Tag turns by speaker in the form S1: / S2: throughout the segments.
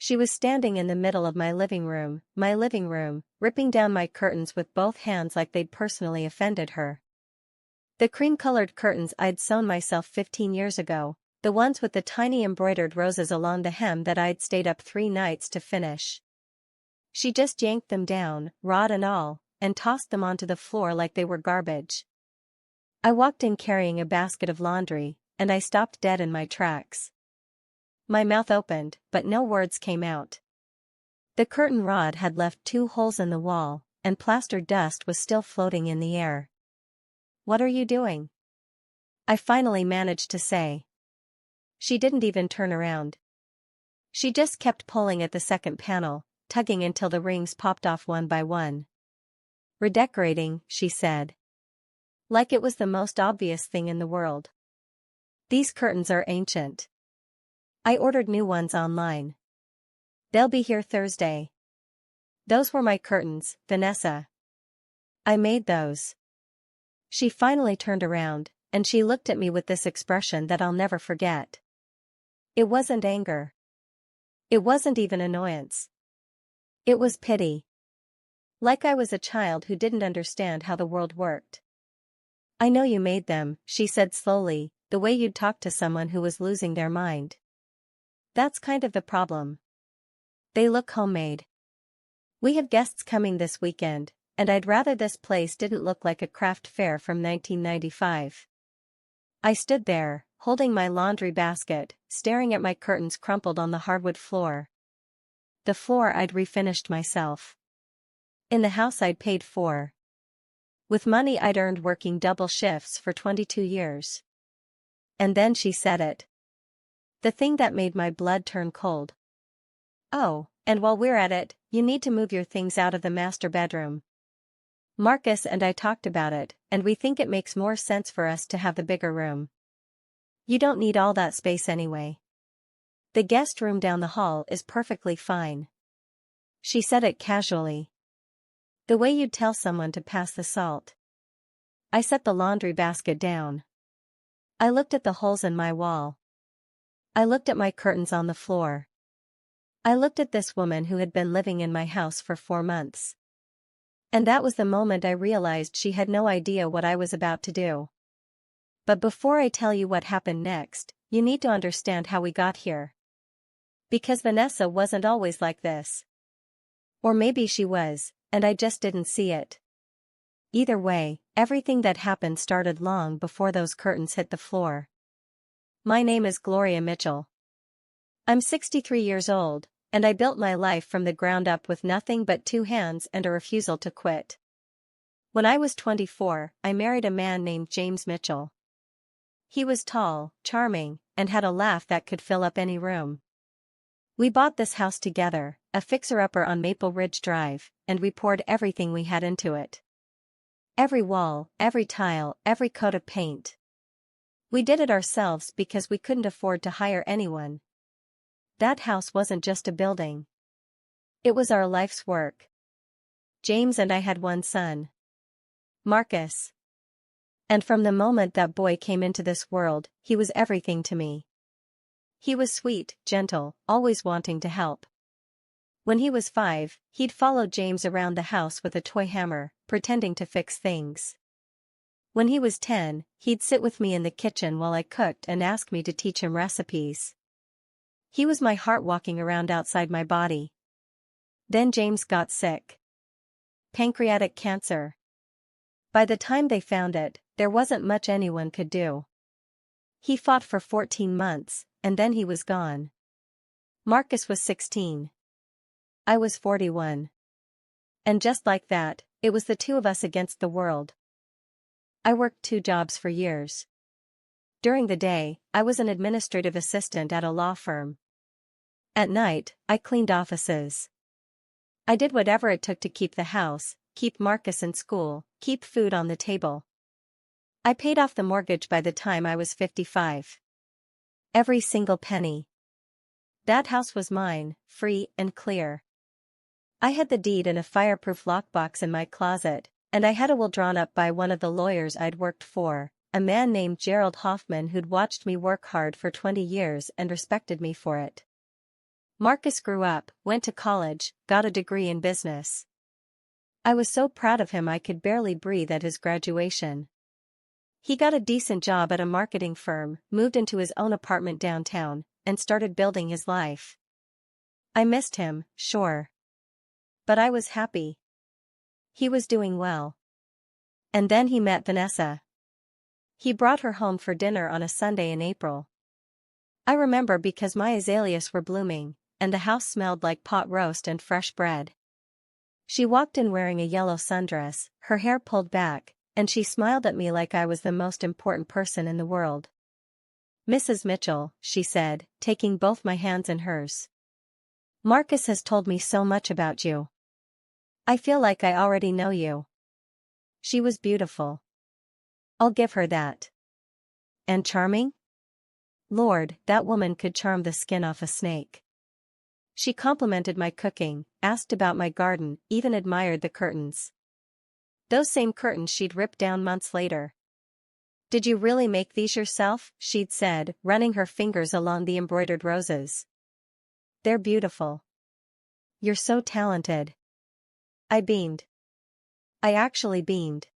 S1: She was standing in the middle of my living room, ripping down my curtains with both hands like they'd personally offended her. The cream-colored curtains I'd sewn myself 15 years ago, the ones with the tiny embroidered roses along the hem that I'd stayed up 3 nights to finish. She just yanked them down, rod and all, and tossed them onto the floor like they were garbage. I walked in carrying a basket of laundry, and I stopped dead in my tracks. My mouth opened, but no words came out. The curtain rod had left 2 holes in the wall, and plaster dust was still floating in the air. "What are you doing?" I finally managed to say. She didn't even turn around. She just kept pulling at the second panel, tugging until the rings popped off one by one. "Redecorating," she said. Like it was the most obvious thing in the world. "These curtains are ancient. I ordered new ones online. They'll be here Thursday." "Those were my curtains, Vanessa. I made those." She finally turned around, and she looked at me with this expression that I'll never forget. It wasn't anger. It wasn't even annoyance. It was pity. Like I was a child who didn't understand how the world worked. "I know you made them," she said slowly, "the way you'd talk to someone who was losing their mind. That's kind of the problem. They look homemade. We have guests coming this weekend, and I'd rather this place didn't look like a craft fair from 1995. I stood there, holding my laundry basket, staring at my curtains crumpled on the hardwood floor. The floor I'd refinished myself. In the house I'd paid for. With money I'd earned working double shifts for 22 years. And then she said it. The thing that made my blood turn cold. "Oh, and while we're at it, you need to move your things out of the master bedroom. Marcus and I talked about it, and we think it makes more sense for us to have the bigger room. You don't need all that space anyway. The guest room down the hall is perfectly fine." She said it casually. The way you'd tell someone to pass the salt. I set the laundry basket down. I looked at the holes in my wall. I looked at my curtains on the floor. I looked at this woman who had been living in my house for 4 months. And that was the moment I realized she had no idea what I was about to do. But before I tell you what happened next, you need to understand how we got here. Because Vanessa wasn't always like this. Or maybe she was, and I just didn't see it. Either way, everything that happened started long before those curtains hit the floor. My name is Gloria Mitchell. I'm 63 years old, and I built my life from the ground up with nothing but 2 hands and a refusal to quit. When I was 24, I married a man named James Mitchell. He was tall, charming, and had a laugh that could fill up any room. We bought this house together, a fixer-upper on Maple Ridge Drive, and we poured everything we had into it. Every wall, every tile, every coat of paint. We did it ourselves because we couldn't afford to hire anyone. That house wasn't just a building. It was our life's work. James and I had one son, Marcus. And from the moment that boy came into this world, he was everything to me. He was sweet, gentle, always wanting to help. When he was 5, he'd follow James around the house with a toy hammer, pretending to fix things. When he was 10, he'd sit with me in the kitchen while I cooked and ask me to teach him recipes. He was my heart walking around outside my body. Then James got sick. Pancreatic cancer. By the time they found it, there wasn't much anyone could do. He fought for 14 months, and then he was gone. Marcus was 16. I was 41. And just like that, it was the 2 of us against the world. I worked 2 jobs for years. During the day, I was an administrative assistant at a law firm. At night, I cleaned offices. I did whatever it took to keep the house, keep Marcus in school, keep food on the table. I paid off the mortgage by the time I was 55. Every single penny. That house was mine, free and clear. I had the deed in a fireproof lockbox in my closet, and I had a will drawn up by one of the lawyers I'd worked for, a man named Gerald Hoffman who'd watched me work hard for 20 years and respected me for it. Marcus grew up, went to college, got a degree in business. I was so proud of him I could barely breathe at his graduation. He got a decent job at a marketing firm, moved into his own apartment downtown, and started building his life. I missed him, sure. But I was happy. He was doing well. And then he met Vanessa. He brought her home for dinner on a Sunday in April. I remember because my azaleas were blooming, and the house smelled like pot roast and fresh bread. She walked in wearing a yellow sundress, her hair pulled back, and she smiled at me like I was the most important person in the world. "Mrs. Mitchell," she said, taking both my hands in hers. "Marcus has told me so much about you. I feel like I already know you." She was beautiful. I'll give her that. And charming? Lord, that woman could charm the skin off a snake. She complimented my cooking, asked about my garden, even admired the curtains. Those same curtains she'd ripped down months later. "Did you really make these yourself?" she'd said, running her fingers along the embroidered roses. "They're beautiful. You're so talented." I beamed. I actually beamed.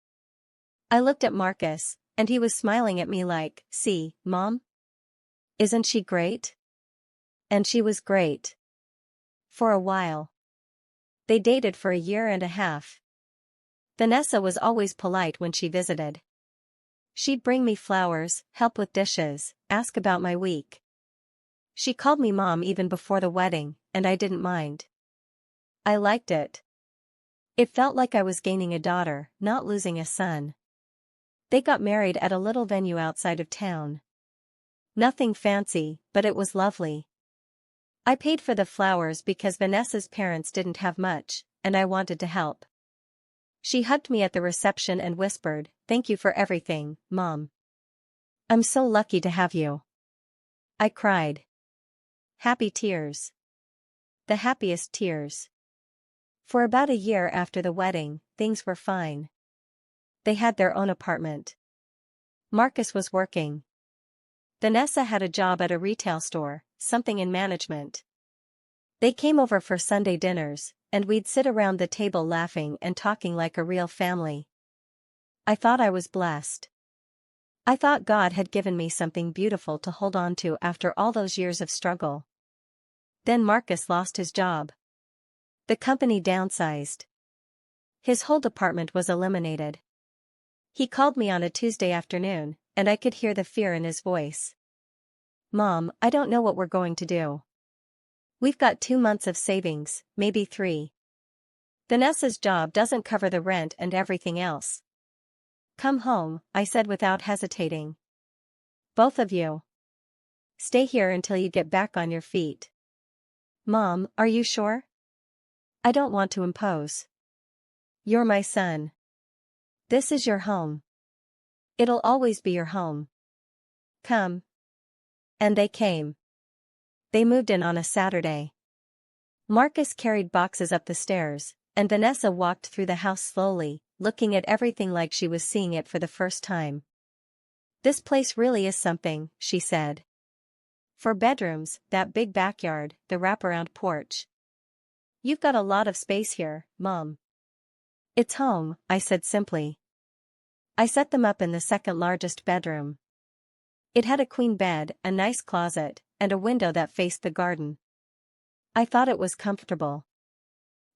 S1: I looked at Marcus, and he was smiling at me like, "See, Mom? Isn't she great?" And she was great. For a while. They dated for a year and a half. Vanessa was always polite when she visited. She'd bring me flowers, help with dishes, ask about my week. She called me Mom even before the wedding, and I didn't mind. I liked it. It felt like I was gaining a daughter, not losing a son. They got married at a little venue outside of town. Nothing fancy, but it was lovely. I paid for the flowers because Vanessa's parents didn't have much, and I wanted to help. She hugged me at the reception and whispered, "Thank you for everything, Mom. I'm so lucky to have you." I cried. Happy tears. The happiest tears. For about a year after the wedding, things were fine. They had their own apartment. Marcus was working. Vanessa had a job at a retail store, something in management. They came over for Sunday dinners, and we'd sit around the table laughing and talking like a real family. I thought I was blessed. I thought God had given me something beautiful to hold on to after all those years of struggle. Then Marcus lost his job. The company downsized. His whole department was eliminated. He called me on a Tuesday afternoon, and I could hear the fear in his voice. "Mom, I don't know what we're going to do. We've got 2 months of savings, maybe 3. Vanessa's job doesn't cover the rent and everything else." "Come home," I said without hesitating. "Both of you. Stay here until you get back on your feet." "Mom, are you sure? I don't want to impose. You're my son. This is your home. It'll always be your home. Come." And they came. They moved in on a Saturday. Marcus carried boxes up the stairs, and Vanessa walked through the house slowly, looking at everything like she was seeing it for the first time. "This place really is something," she said. "For bedrooms, that big backyard, the wraparound porch. You've got a lot of space here, Mom." "It's home," I said simply. I set them up in the second largest bedroom. It had a queen bed, a nice closet, and a window that faced the garden. I thought it was comfortable.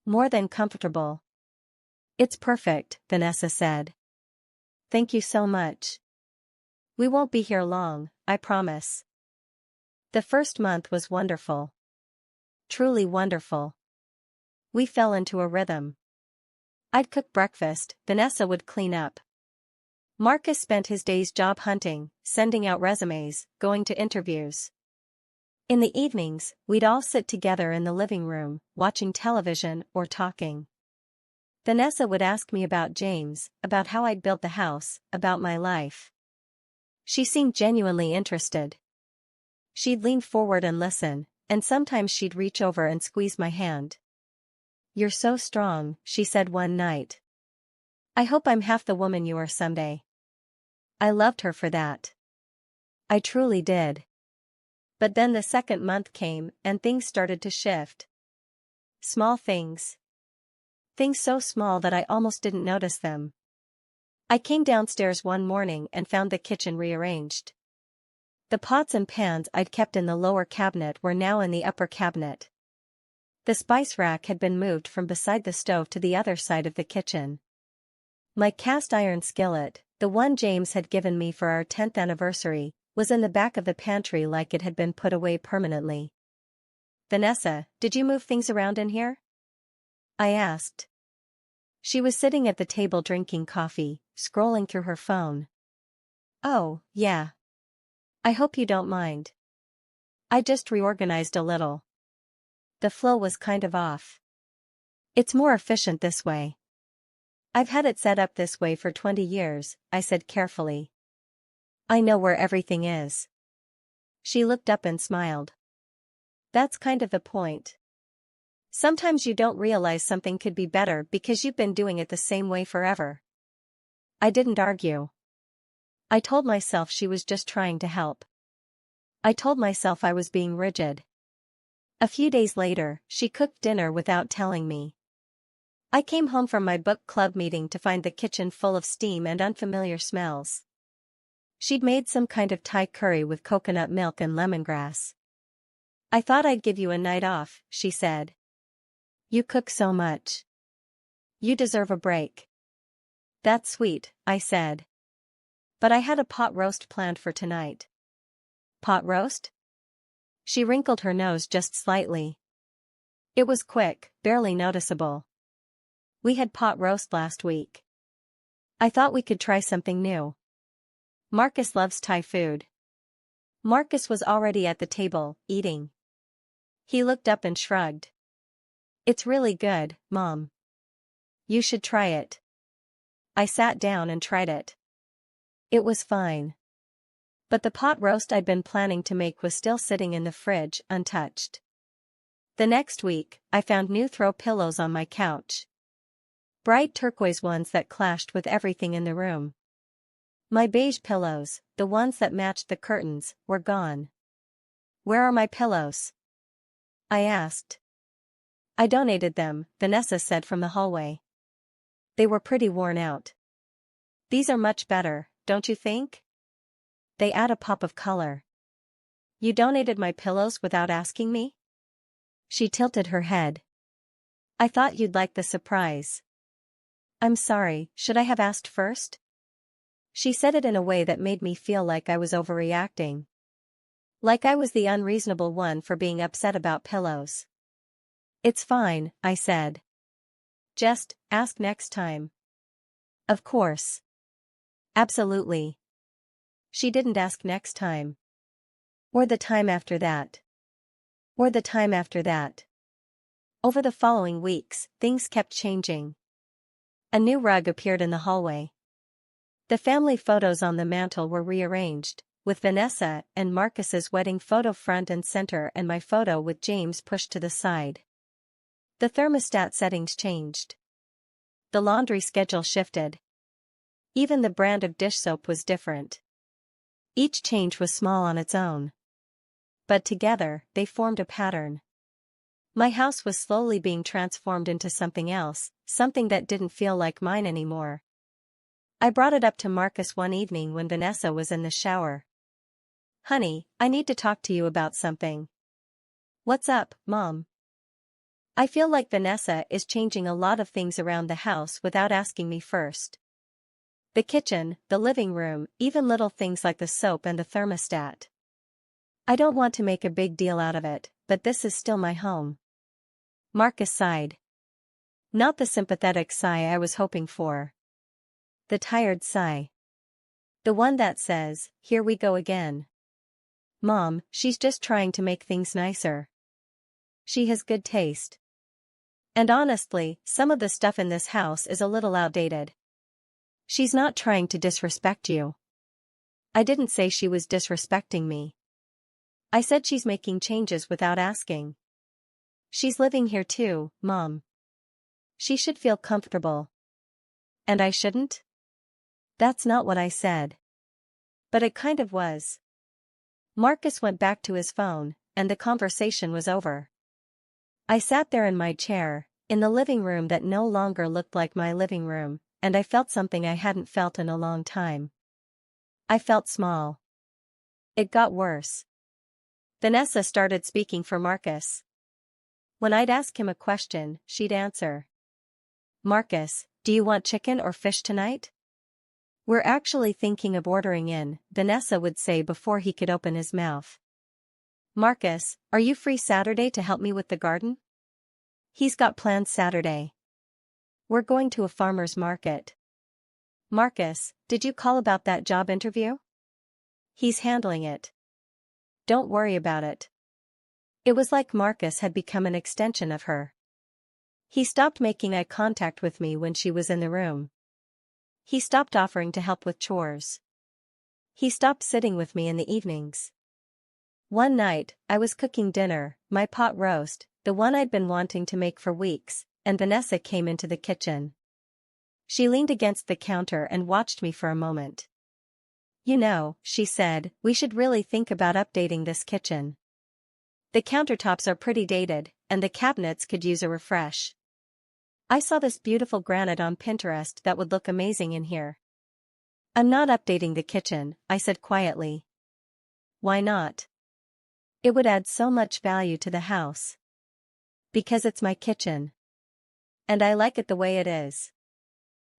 S1: More than comfortable. "It's perfect," Vanessa said. "Thank you so much. We won't be here long, I promise." The first month was wonderful. Truly wonderful. We fell into a rhythm. I'd cook breakfast, Vanessa would clean up. Marcus spent his days job hunting, sending out resumes, going to interviews. In the evenings, we'd all sit together in the living room, watching television or talking. Vanessa would ask me about James, about how I'd built the house, about my life. She seemed genuinely interested. She'd lean forward and listen, and sometimes she'd reach over and squeeze my hand. "You're so strong," she said one night. "I hope I'm half the woman you are someday." I loved her for that. I truly did. But then the second month came and things started to shift. Small things. Things so small that I almost didn't notice them. I came downstairs one morning and found the kitchen rearranged. The pots and pans I'd kept in the lower cabinet were now in the upper cabinet. The spice rack had been moved from beside the stove to the other side of the kitchen. My cast iron skillet, the one James had given me for our 10th anniversary, was in the back of the pantry like it had been put away permanently. "Vanessa, did you move things around in here?" I asked. She was sitting at the table drinking coffee, scrolling through her phone. "Oh, yeah. I hope you don't mind. I just reorganized a little. The flow was kind of off. It's more efficient this way." "I've had it set up this way for 20 years, I said carefully. "I know where everything is." She looked up and smiled. "That's kind of the point. Sometimes you don't realize something could be better because you've been doing it the same way forever." I didn't argue. I told myself she was just trying to help. I told myself I was being rigid. A few days later, she cooked dinner without telling me. I came home from my book club meeting to find the kitchen full of steam and unfamiliar smells. She'd made some kind of Thai curry with coconut milk and lemongrass. "I thought I'd give you a night off," she said. "You cook so much. You deserve a break." "That's sweet," I said. "But I had a pot roast planned for tonight." "Pot roast?" She wrinkled her nose just slightly. It was quick, barely noticeable. "We had pot roast last week. I thought we could try something new. Marcus loves Thai food." Marcus was already at the table, eating. He looked up and shrugged. "It's really good, Mom. You should try it." I sat down and tried it. It was fine. But the pot roast I'd been planning to make was still sitting in the fridge, untouched. The next week, I found new throw pillows on my couch. Bright turquoise ones that clashed with everything in the room. My beige pillows, the ones that matched the curtains, were gone. "Where are my pillows?" I asked. "I donated them," Vanessa said from the hallway. "They were pretty worn out. These are much better, don't you think? They add a pop of color." "You donated my pillows without asking me?" She tilted her head. "I thought you'd like the surprise." "I'm sorry, should I have asked first?" She said it in a way that made me feel like I was overreacting. Like I was the unreasonable one for being upset about pillows. "It's fine," I said. "Just ask next time." "Of course. Absolutely." She didn't ask next time. Or the time after that. Or the time after that. Over the following weeks, things kept changing. A new rug appeared in the hallway. The family photos on the mantel were rearranged, with Vanessa and Marcus's wedding photo front and center and my photo with James pushed to the side. The thermostat settings changed. The laundry schedule shifted. Even the brand of dish soap was different. Each change was small on its own. But together, they formed a pattern. My house was slowly being transformed into something else, something that didn't feel like mine anymore. I brought it up to Marcus one evening when Vanessa was in the shower. "Honey, I need to talk to you about something." "What's up, Mom?" "I feel like Vanessa is changing a lot of things around the house without asking me first. The kitchen, the living room, even little things like the soap and the thermostat. I don't want to make a big deal out of it, but this is still my home." Marcus sighed. Not the sympathetic sigh I was hoping for. The tired sigh. The one that says, "Here we go again." "Mom, she's just trying to make things nicer. She has good taste. And honestly, some of the stuff in this house is a little outdated." "She's not trying to disrespect you." I didn't say she was disrespecting me. I said she's making changes without asking. She's living here too, Mom. She should feel comfortable. And I shouldn't? That's not what I said. But it kind of was. Marcus went back to his phone, and the conversation was over. I sat there in my chair, in the living room that no longer looked like my living room, and I felt something I hadn't felt in a long time. I felt small. It got worse. Vanessa started speaking for Marcus. When I'd ask him a question, she'd answer. Marcus, do you want chicken or fish tonight? We're actually thinking of ordering in, Vanessa would say before he could open his mouth. Marcus, are you free Saturday to help me with the garden? He's got plans Saturday. We're going to a farmer's market. Marcus, did you call about that job interview? He's handling it. Don't worry about it. It was like Marcus had become an extension of her. He stopped making eye contact with me when she was in the room. He stopped offering to help with chores. He stopped sitting with me in the evenings. One night, I was cooking dinner, my pot roast, the one I'd been wanting to make for weeks, and Vanessa came into the kitchen. She leaned against the counter and watched me for a moment. You know, she said, we should really think about updating this kitchen. The countertops are pretty dated, and the cabinets could use a refresh. I saw this beautiful granite on Pinterest that would look amazing in here. I'm not updating the kitchen, I said quietly. Why not? It would add so much value to the house. Because it's my kitchen. And I like it the way it is.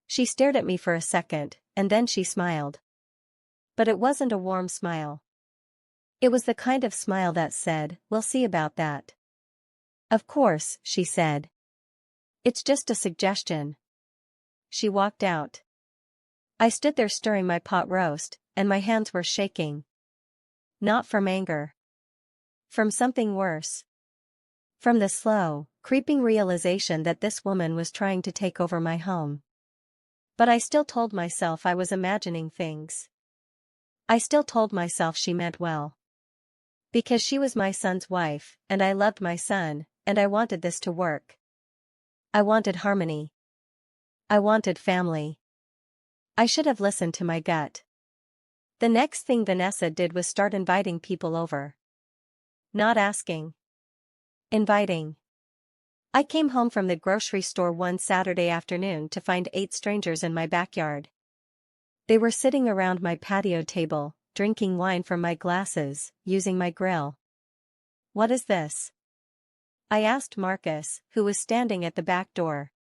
S1: She stared at me for a second, and then she smiled. But it wasn't a warm smile. It was the kind of smile that said, we'll see about that. Of course, she said. It's just a suggestion. She walked out. I stood there stirring my pot roast, and my hands were shaking. Not from anger. From something worse. From the slow, creeping realization that this woman was trying to take over my home. But I still told myself I was imagining things. I still told myself she meant well. Because she was my son's wife, and I loved my son, and I wanted this to work. I wanted harmony. I wanted family. I should have listened to my gut. The next thing Vanessa did was start inviting people over. Not asking. Inviting. I came home from the grocery store one Saturday afternoon to find 8 strangers in my backyard. They were sitting around my patio table, drinking wine from my glasses, using my grill. What is this? I asked Marcus, who was standing at the back door.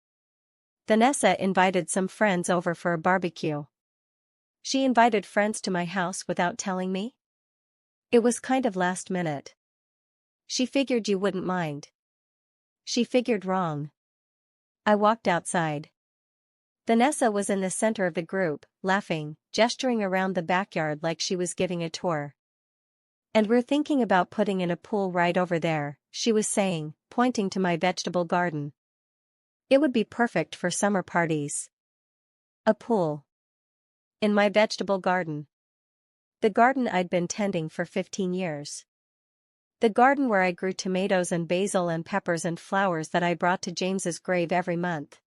S1: Vanessa invited some friends over for a barbecue. She invited friends to my house without telling me? It was kind of last minute. She figured you wouldn't mind. She figured wrong. I walked outside. Vanessa was in the center of the group, laughing, gesturing around the backyard like she was giving a tour. And we're thinking about putting in a pool right over there, she was saying, pointing to my vegetable garden. It would be perfect for summer parties. A pool. In my vegetable garden. The garden I'd been tending for 15 years. The garden where I grew tomatoes and basil and peppers and flowers that I brought to James's grave every month.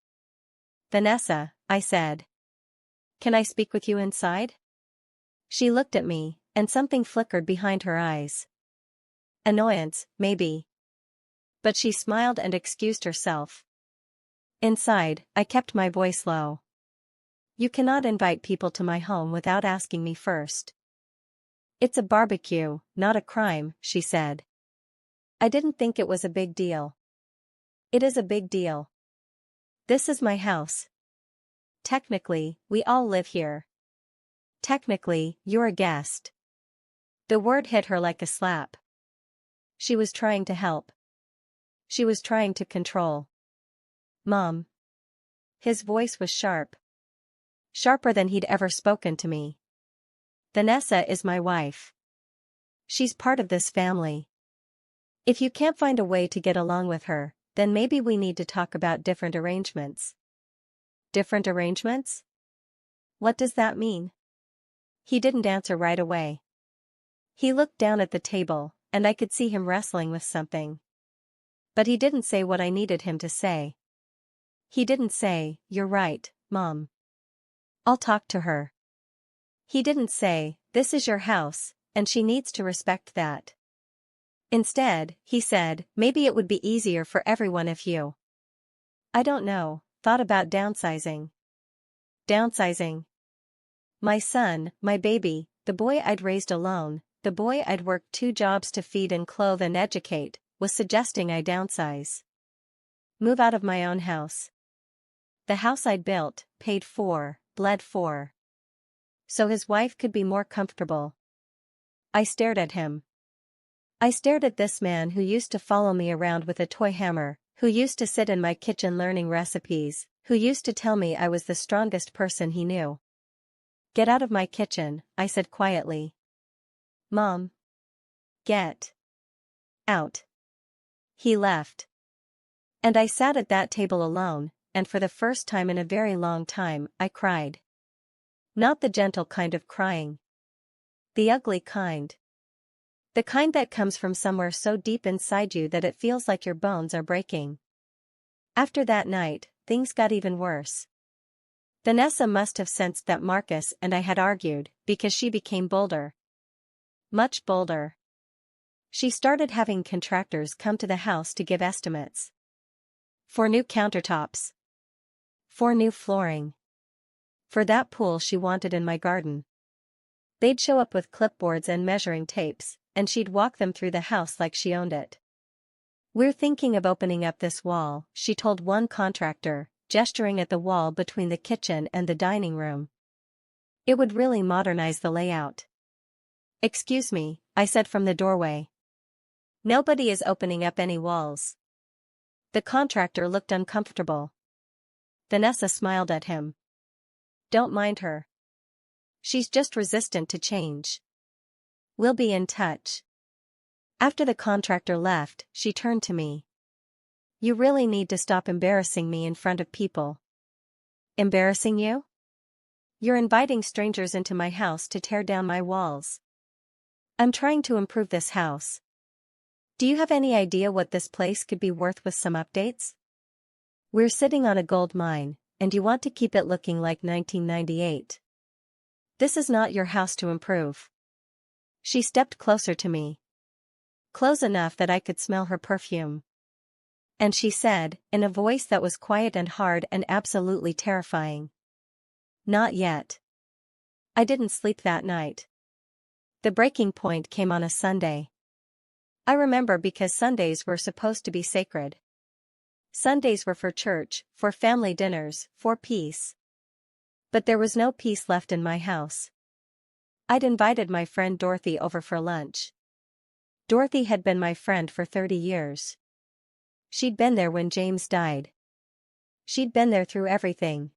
S1: Vanessa, I said. Can I speak with you inside? She looked at me, and something flickered behind her eyes. Annoyance, maybe. But she smiled and excused herself. Inside, I kept my voice low. You cannot invite people to my home without asking me first. It's a barbecue, not a crime, she said. I didn't think it was a big deal. It is a big deal. This is my house. Technically, we all live here. Technically, you're a guest. The word hit her like a slap. She was trying to help. She was trying to control. Mom. His voice was sharp. Sharper than he'd ever spoken to me. Vanessa is my wife. She's part of this family. If you can't find a way to get along with her, then maybe we need to talk about different arrangements. Different arrangements? What does that mean? He didn't answer right away. He looked down at the table, and I could see him wrestling with something. But he didn't say what I needed him to say. He didn't say, "You're right, Mom. I'll talk to her." He didn't say, "This is your house, and she needs to respect that. Instead, he said, maybe it would be easier for everyone if you, I don't know, thought about downsizing. Downsizing. My son, my baby, the boy I'd raised alone, the boy I'd worked 2 jobs to feed and clothe and educate, was suggesting I downsize. Move out of my own house. The house I'd built, paid for, bled for. So his wife could be more comfortable. I stared at him. I stared at this man who used to follow me around with a toy hammer, who used to sit in my kitchen learning recipes, who used to tell me I was the strongest person he knew. Get out of my kitchen, I said quietly. Mom. Get out. He left. And I sat at that table alone, and for the first time in a very long time, I cried. Not the gentle kind of crying. The ugly kind. The kind that comes from somewhere so deep inside you that it feels like your bones are breaking. After that night, things got even worse. Vanessa must have sensed that Marcus and I had argued, because she became bolder. Much bolder. She started having contractors come to the house to give estimates. For new countertops. For new flooring. For that pool she wanted in my garden. They'd show up with clipboards and measuring tapes, and she'd walk them through the house like she owned it. We're thinking of opening up this wall, she told one contractor, gesturing at the wall between the kitchen and the dining room. It would really modernize the layout. Excuse me, I said from the doorway. Nobody is opening up any walls. The contractor looked uncomfortable. Vanessa smiled at him. Don't mind her. She's just resistant to change. We'll be in touch. After the contractor left, she turned to me. You really need to stop embarrassing me in front of people. Embarrassing you? You're inviting strangers into my house to tear down my walls. I'm trying to improve this house. Do you have any idea what this place could be worth with some updates? We're sitting on a gold mine, and you want to keep it looking like 1998. This is not your house to improve. She stepped closer to me. Close enough that I could smell her perfume. And she said, in a voice that was quiet and hard and absolutely terrifying. Not yet. I didn't sleep that night. The breaking point came on a Sunday. I remember because Sundays were supposed to be sacred. Sundays were for church, for family dinners, for peace. But there was no peace left in my house. I'd invited my friend Dorothy over for lunch. Dorothy had been my friend for 30 years. She'd been there when James died. She'd been there through everything.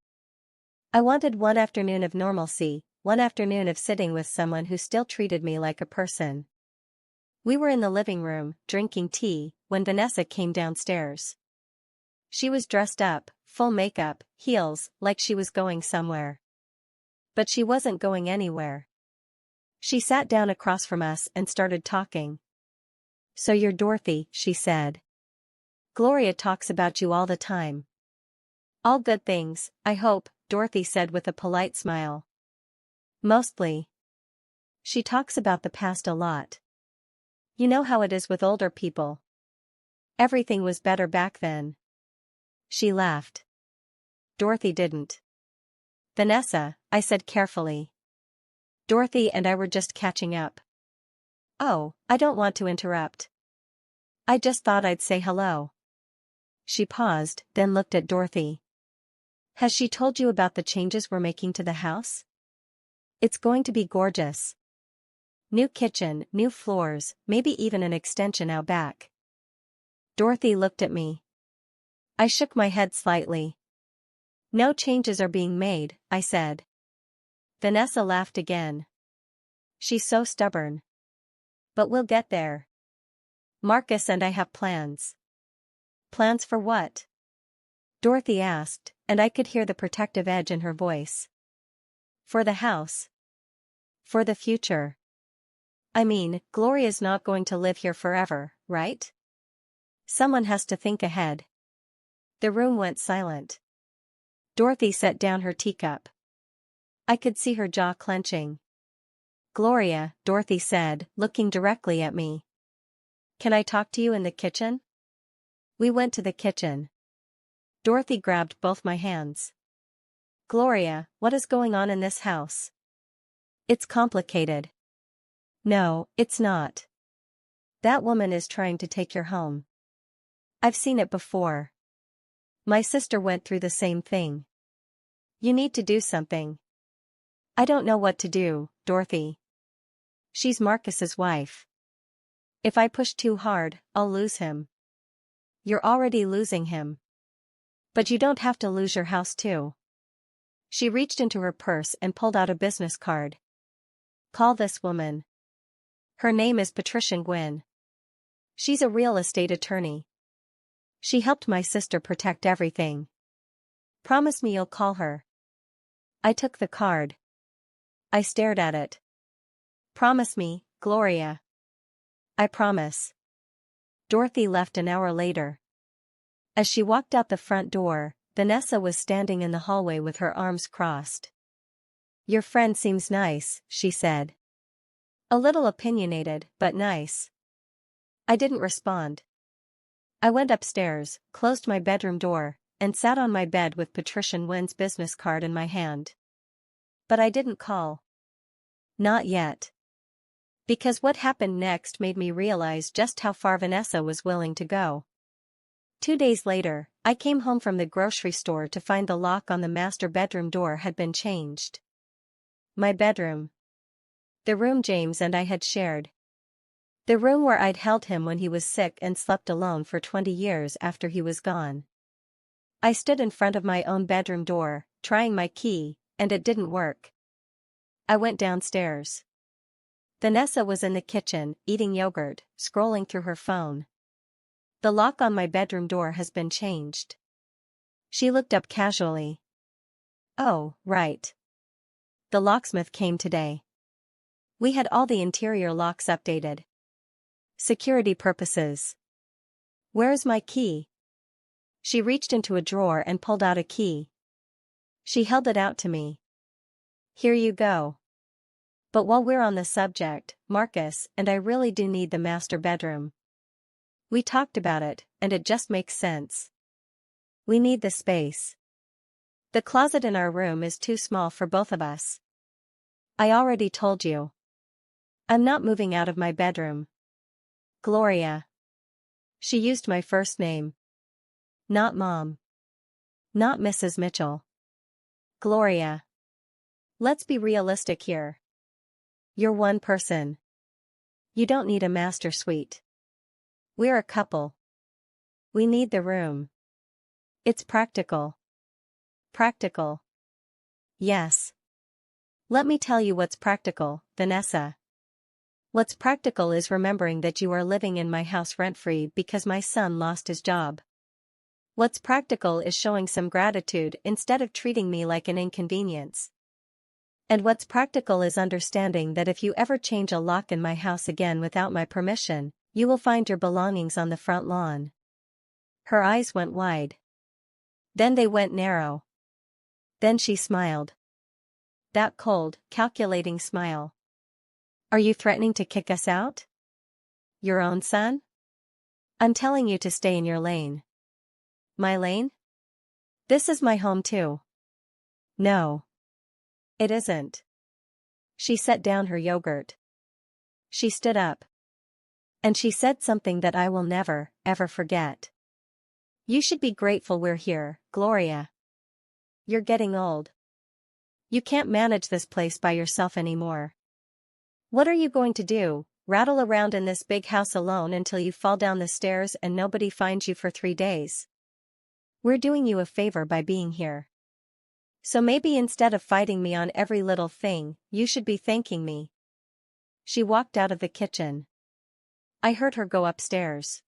S1: I wanted one afternoon of normalcy, one afternoon of sitting with someone who still treated me like a person. We were in the living room, drinking tea, when Vanessa came downstairs. She was dressed up, full makeup, heels, like she was going somewhere. But she wasn't going anywhere. She sat down across from us and started talking. So you're Dorothy, she said. Gloria talks about you all the time. All good things, I hope, Dorothy said with a polite smile. Mostly. She talks about the past a lot. You know how it is with older people. Everything was better back then. She laughed. Dorothy didn't. Vanessa, I said carefully. Dorothy and I were just catching up. Oh, I don't want to interrupt. I just thought I'd say hello. She paused, then looked at Dorothy. Has she told you about the changes we're making to the house? It's going to be gorgeous. New kitchen, new floors, maybe even an extension out back. Dorothy looked at me. I shook my head slightly. No changes are being made, I said. Vanessa laughed again. She's so stubborn. But we'll get there. Marcus and I have plans. Plans for what? Dorothy asked, and I could hear the protective edge in her voice. For the house. For the future. I mean, Gloria's not going to live here forever, right? Someone has to think ahead. The room went silent. Dorothy set down her teacup. I could see her jaw clenching. Gloria, Dorothy said, looking directly at me. Can I talk to you in the kitchen? We went to the kitchen. Dorothy grabbed both my hands. Gloria, what is going on in this house? It's complicated. No, it's not. That woman is trying to take your home. I've seen it before. My sister went through the same thing. You need to do something. I don't know what to do, Dorothy. She's Marcus's wife. If I push too hard, I'll lose him. You're already losing him. But you don't have to lose your house too. She reached into her purse and pulled out a business card. Call this woman. Her name is Patricia Gwynn. She's a real estate attorney. She helped my sister protect everything. Promise me you'll call her. I took the card. I stared at it. Promise me, Gloria. I promise. Dorothy left an hour later. As she walked out the front door, Vanessa was standing in the hallway with her arms crossed. Your friend seems nice, she said. A little opinionated, but nice. I didn't respond. I went upstairs, closed my bedroom door, and sat on my bed with Patricia Nguyen's business card in my hand. But I didn't call. Not yet. Because what happened next made me realize just how far Vanessa was willing to go. 2 days later, I came home from the grocery store to find the lock on the master bedroom door had been changed. My bedroom. The room James and I had shared. The room where I'd held him when he was sick and slept alone for 20 years after he was gone. I stood in front of my own bedroom door, trying my key, and it didn't work. I went downstairs. Vanessa was in the kitchen, eating yogurt, scrolling through her phone. The lock on my bedroom door has been changed. She looked up casually. Oh, right. The locksmith came today. We had all the interior locks updated. Security purposes. Where's my key? She reached into a drawer and pulled out a key. She held it out to me. Here you go. But while we're on the subject, Marcus and I really do need the master bedroom. We talked about it, and it just makes sense. We need the space. The closet in our room is too small for both of us. I already told you. I'm not moving out of my bedroom. Gloria. She used my first name. Not Mom. Not Mrs. Mitchell. Gloria. Let's be realistic here. You're one person. You don't need a master suite. We're a couple. We need the room. It's practical. Practical. Yes. Let me tell you what's practical, Vanessa. What's practical is remembering that you are living in my house rent-free because my son lost his job. What's practical is showing some gratitude instead of treating me like an inconvenience. And what's practical is understanding that if you ever change a lock in my house again without my permission, you will find your belongings on the front lawn. Her eyes went wide. Then they went narrow. Then she smiled. That cold, calculating smile. Are you threatening to kick us out? Your own son? I'm telling you to stay in your lane. My lane? This is my home too. No. It isn't. She set down her yogurt. She stood up. And she said something that I will never, ever forget. You should be grateful we're here, Gloria. You're getting old. You can't manage this place by yourself anymore. What are you going to do, rattle around in this big house alone until you fall down the stairs and nobody finds you for 3 days? We're doing you a favor by being here. So maybe instead of fighting me on every little thing, you should be thanking me. She walked out of the kitchen. I heard her go upstairs.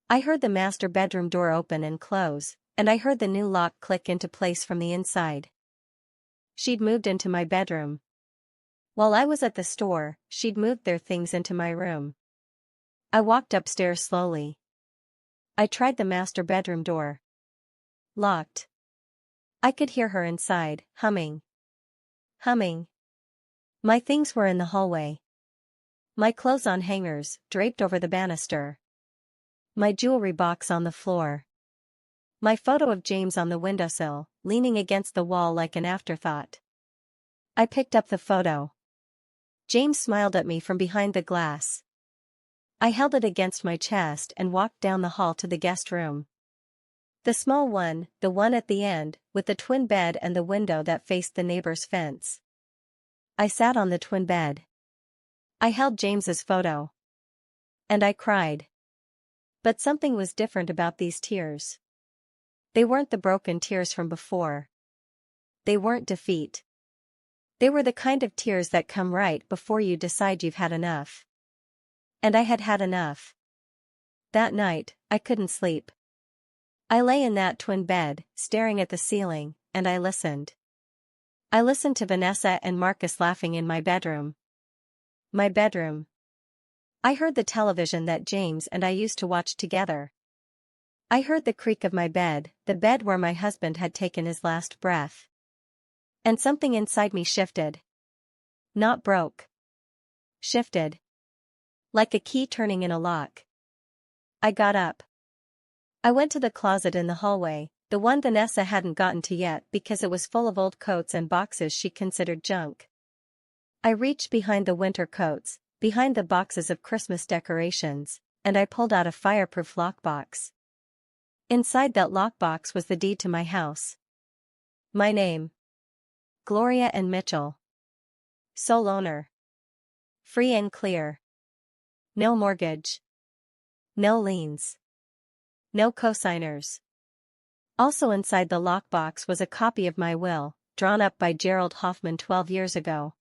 S1: I heard the master bedroom door open and close, and I heard the new lock click into place from the inside. She'd moved into my bedroom. While I was at the store, she'd moved their things into my room. I walked upstairs slowly. I tried the master bedroom door. Locked. I could hear her inside, humming. Humming. My things were in the hallway. My clothes on hangers, draped over the banister. My jewelry box on the floor. My photo of James on the windowsill, leaning against the wall like an afterthought. I picked up the photo. James smiled at me from behind the glass. I held it against my chest and walked down the hall to the guest room. The small one, the one at the end, with the twin bed and the window that faced the neighbor's fence. I sat on the twin bed. I held James's photo. And I cried. But something was different about these tears. They weren't the broken tears from before. They weren't defeat. They were the kind of tears that come right before you decide you've had enough. And I had had enough. That night, I couldn't sleep. I lay in that twin bed, staring at the ceiling, and I listened. I listened to Vanessa and Marcus laughing in my bedroom. My bedroom. I heard the television that James and I used to watch together. I heard the creak of my bed, the bed where my husband had taken his last breath. And something inside me shifted. Not broke. Shifted. Like a key turning in a lock. I got up. I went to the closet in the hallway, the one Vanessa hadn't gotten to yet because it was full of old coats and boxes she considered junk. I reached behind the winter coats, behind the boxes of Christmas decorations, and I pulled out a fireproof lockbox. Inside that lockbox was the deed to my house. My name. Gloria and Mitchell. Sole owner. Free and clear. No mortgage. No liens. No cosigners. Also inside the lockbox was a copy of my will, drawn up by Gerald Hoffman 12 years ago.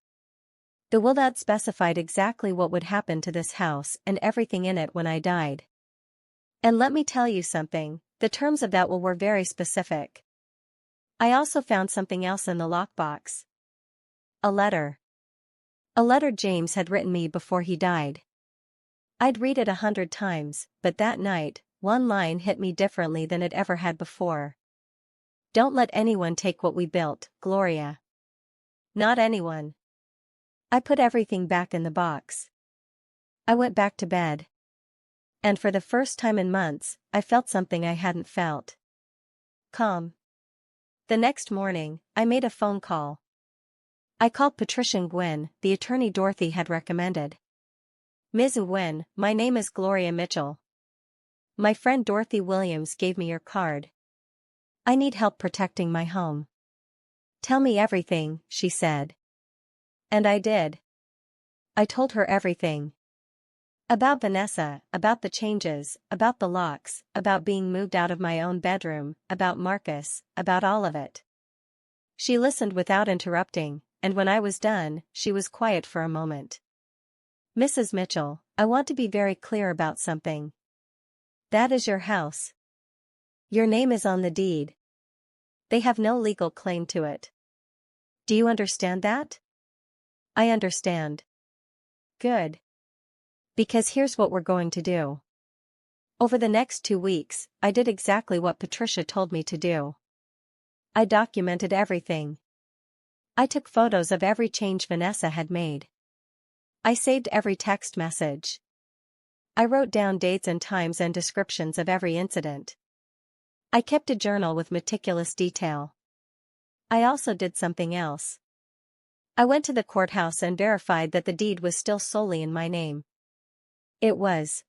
S1: The will that specified exactly what would happen to this house and everything in it when I died. And let me tell you something, the terms of that will were very specific. I also found something else in the lockbox. A letter. A letter James had written me before he died. I'd read it 100 times, but that night, one line hit me differently than it ever had before. Don't let anyone take what we built, Gloria. Not anyone. I put everything back in the box. I went back to bed. And for the first time in months, I felt something I hadn't felt. Calm. The next morning, I made a phone call. I called Patricia Nguyen, the attorney Dorothy had recommended. Ms. Nguyen, my name is Gloria Mitchell. My friend Dorothy Williams gave me your card. I need help protecting my home. Tell me everything, she said. And I did. I told her everything. About Vanessa, about the changes, about the locks, about being moved out of my own bedroom, about Marcus, about all of it. She listened without interrupting, and when I was done, she was quiet for a moment. Mrs. Mitchell, I want to be very clear about something. That is your house. Your name is on the deed. They have no legal claim to it. Do you understand that? I understand. Good. Because here's what we're going to do. Over the next 2 weeks, I did exactly what Patricia told me to do. I documented everything. I took photos of every change Vanessa had made. I saved every text message. I wrote down dates and times and descriptions of every incident. I kept a journal with meticulous detail. I also did something else. I went to the courthouse and verified that the deed was still solely in my name. It was.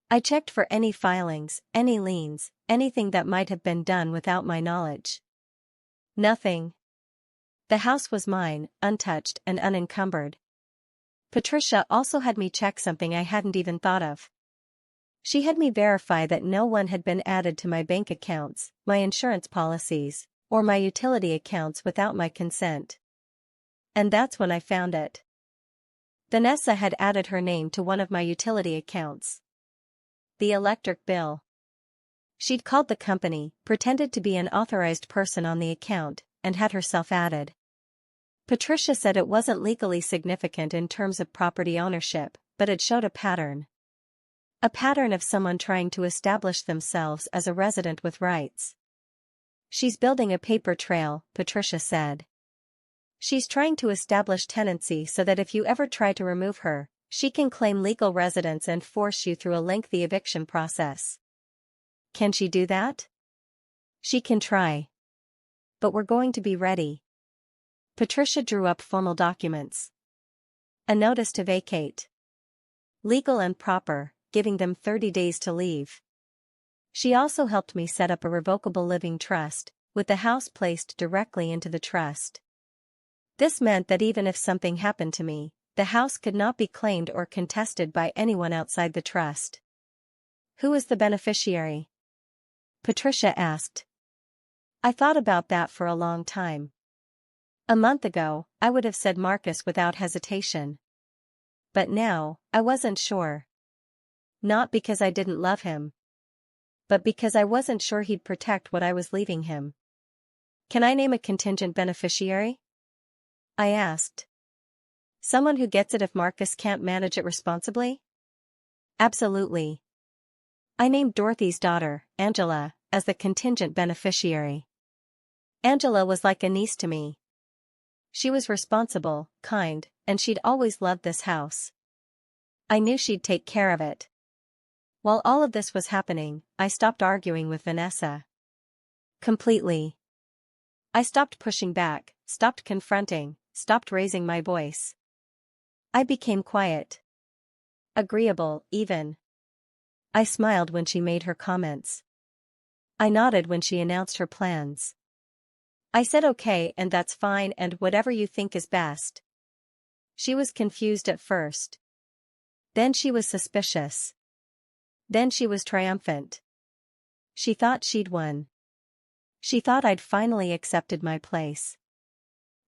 S1: I checked for any filings, any liens, anything that might have been done without my knowledge. Nothing. The house was mine, untouched and unencumbered. Patricia also had me check something I hadn't even thought of. She had me verify that no one had been added to my bank accounts, my insurance policies, or my utility accounts without my consent. And that's when I found it. Vanessa had added her name to one of my utility accounts. The electric bill. She'd called the company, pretended to be an authorized person on the account, and had herself added. Patricia said it wasn't legally significant in terms of property ownership, but it showed a pattern. A pattern of someone trying to establish themselves as a resident with rights. She's building a paper trail, Patricia said. She's trying to establish tenancy so that if you ever try to remove her, she can claim legal residence and force you through a lengthy eviction process. Can she do that? She can try. But we're going to be ready. Patricia drew up formal documents. A notice to vacate. Legal and proper, giving them 30 days to leave. She also helped me set up a revocable living trust, with the house placed directly into the trust. This meant that even if something happened to me, the house could not be claimed or contested by anyone outside the trust. Who is the beneficiary? Patricia asked. I thought about that for a long time. A month ago, I would have said Marcus without hesitation. But now, I wasn't sure. Not because I didn't love him, but because I wasn't sure he'd protect what I was leaving him. Can I name a contingent beneficiary? I asked. Someone who gets it if Marcus can't manage it responsibly? Absolutely. I named Dorothy's daughter, Angela, as the contingent beneficiary. Angela was like a niece to me. She was responsible, kind, and she'd always loved this house. I knew she'd take care of it. While all of this was happening, I stopped arguing with Vanessa. Completely. I stopped pushing back, stopped confronting, stopped raising my voice. I became quiet. Agreeable, even. I smiled when she made her comments. I nodded when she announced her plans. I said okay and that's fine and whatever you think is best. She was confused at first. Then she was suspicious. Then she was triumphant. She thought she'd won. She thought I'd finally accepted my place.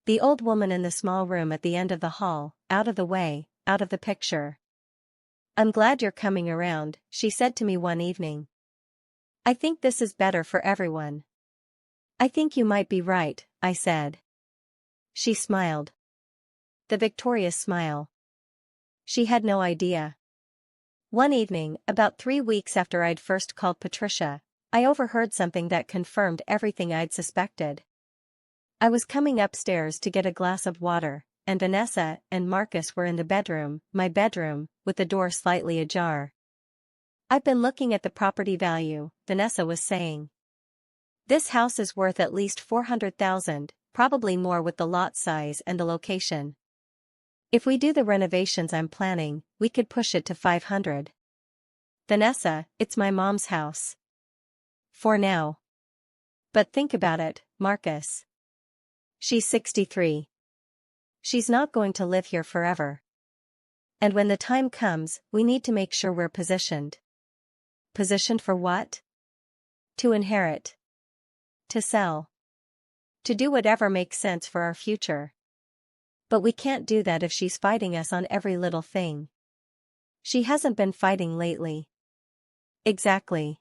S1: The old woman in the small room at the end of the hall, out of the way, out of the picture. I'm glad you're coming around, she said to me one evening. I think this is better for everyone. I think you might be right, I said. She smiled. The victorious smile. She had no idea. One evening, about 3 weeks after I'd first called Patricia, I overheard something that confirmed everything I'd suspected. I was coming upstairs to get a glass of water, and Vanessa and Marcus were in the bedroom, my bedroom, with the door slightly ajar. I've been looking at the property value, Vanessa was saying. This house is worth at least $400,000, probably more with the lot size and the location. If we do the renovations I'm planning, we could push it to $500. Vanessa, it's my mom's house. For now. But think about it, Marcus. She's 63. She's not going to live here forever. And when the time comes, we need to make sure we're positioned. Positioned for what? To inherit. To sell. To do whatever makes sense for our future. But we can't do that if she's fighting us on every little thing. She hasn't been fighting lately. Exactly.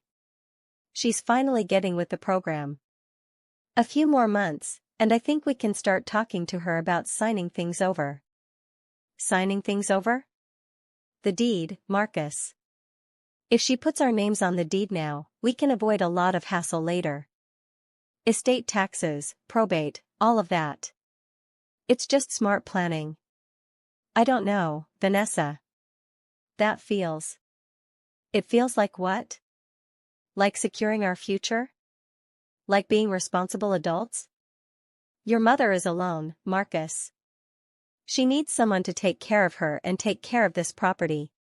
S1: She's finally getting with the program. A few more months, and I think we can start talking to her about signing things over. Signing things over? The deed, Marcus. If she puts our names on the deed now, we can avoid a lot of hassle later. Estate taxes, probate, all of that. It's just smart planning. I don't know, Vanessa. That feels. It feels like what? Like securing our future? Like being responsible adults? Your mother is alone, Marcus. She needs someone to take care of her and take care of this property.